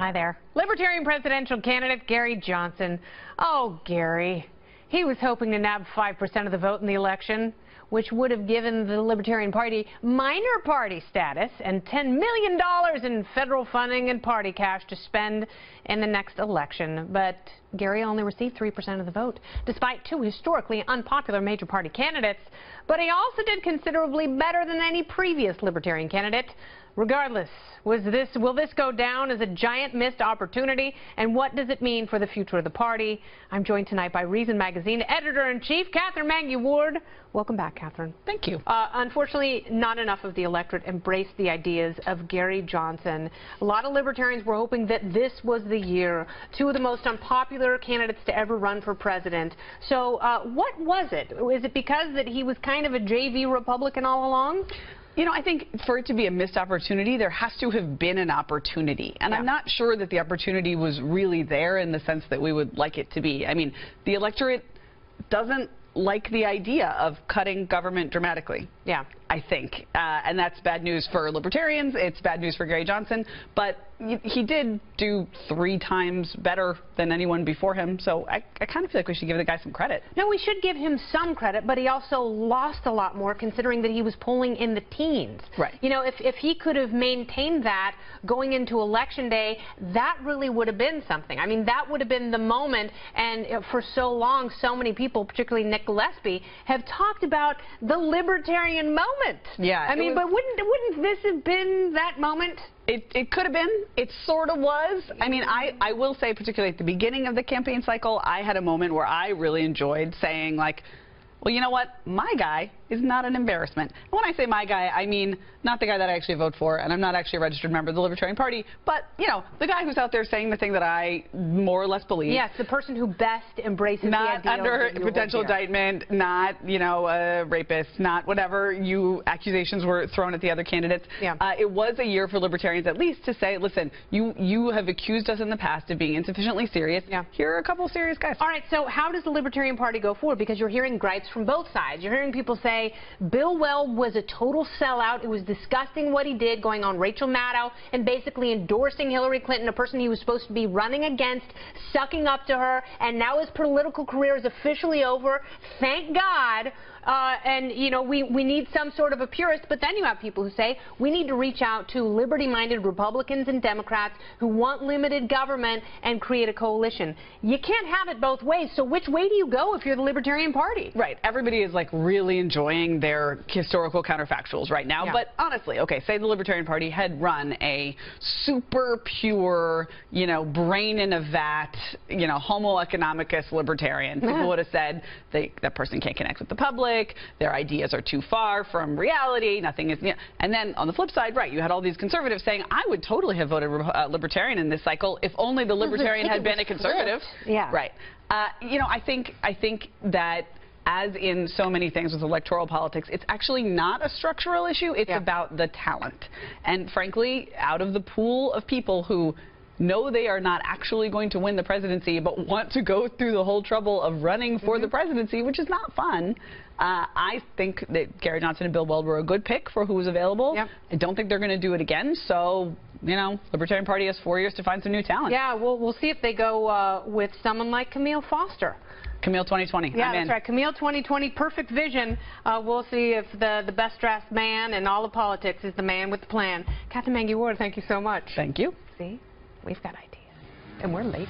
Hi there. Libertarian presidential candidate Gary Johnson. Oh, Gary. He was hoping to nab 5% of the vote in the election, which would have given the Libertarian Party minor party status and $10 million in federal funding and party cash to spend in the next election. But Gary only received 3% of the vote, despite two historically unpopular major party candidates. But he also did considerably better than any previous Libertarian candidate. Regardless, will this go down as a giant missed opportunity, and what does it mean for the future of the party? I'm joined tonight by Reason Magazine Editor-in-Chief, Katherine Mangu-Ward. Welcome back, Katherine. Thank you. Unfortunately, not enough of the electorate embraced the ideas of Gary Johnson. A lot of libertarians were hoping that this was the year. Two of the most unpopular candidates to ever run for president. So what was it? Is it because that he was kind of a JV Republican all along? You know, I think for it to be a missed opportunity, there has to have been an opportunity. And I'm not sure that the opportunity was really there in the sense that we would like it to be. I mean, the electorate doesn't like the idea of cutting government dramatically. Yeah. I think. And that's bad news for libertarians. It's bad news for Gary Johnson. But he did do 3 times better than anyone before him. So I kind of feel like we should give the guy some credit. No, we should give him some credit, but he also lost a lot more considering that he was polling in the teens. Right. You know, if he could have maintained that going into Election Day, that really would have been something. I mean, that would have been the moment. And for so long, so many people, particularly Nick Gillespie, have talked about the libertarian moment. Yeah. I mean, but wouldn't this have been that moment? It could have been. It sort of was. I mean, I will say, particularly at the beginning of the campaign cycle, I had a moment where I really enjoyed saying, like, well, you know what? My guy is not an embarrassment. And when I say my guy, I mean not the guy that I actually vote for, and I'm not actually a registered member of the Libertarian Party, but, you know, the guy who's out there saying the thing that I more or less believe. Yes, the person who best embraces the ideals. Not under potential indictment, not, you know, a rapist, not whatever accusations were thrown at the other candidates. Yeah. It was a year for libertarians at least to say, listen, you have accused us in the past of being insufficiently serious. Yeah. Here are a couple of serious guys. All right, so how does the Libertarian Party go forward? Because you're hearing gripes from both sides. You're hearing people say Bill Weld was a total sellout. It was disgusting what he did, going on Rachel Maddow and basically endorsing Hillary Clinton, a person he was supposed to be running against, sucking up to her, and now his political career is officially over. Thank God. And, you know, we need some sort of a purist, but then you have people who say we need to reach out to liberty-minded Republicans and Democrats who want limited government and create a coalition. You can't have it both ways, so which way do you go if you're the Libertarian Party? Right. Everybody is, like, really enjoying their historical counterfactuals right now, but honestly, okay, say the Libertarian Party had run a super pure, you know, brain in a vat, you know, homo economicus libertarian. People would have said that person can't connect with the public. Their ideas are too far from reality. Nothing is. And then on the flip side, right, you had all these conservatives saying, I would totally have voted libertarian in this cycle if only the libertarian had been a conservative. Yeah. Right. You know, I think that, as in so many things with electoral politics, it's actually not a structural issue. It's about the talent. And frankly, out of the pool of people who know they are not actually going to win the presidency but want to go through the whole trouble of running for the presidency, which is not fun, I think that Gary Johnson and Bill Weld were a good pick for who was available. I don't think they're going to do it again. So, you know, Libertarian Party has 4 years to find some new talent. Yeah, we'll see if they go with someone like Camille Foster. Camille 2020. Yeah, that's right. Camille 2020, perfect vision. We'll see if the best-dressed man in all of politics is the man with the plan. Katherine Mangu-Ward, thank you so much. Thank you. See? We've got ideas, and we're late.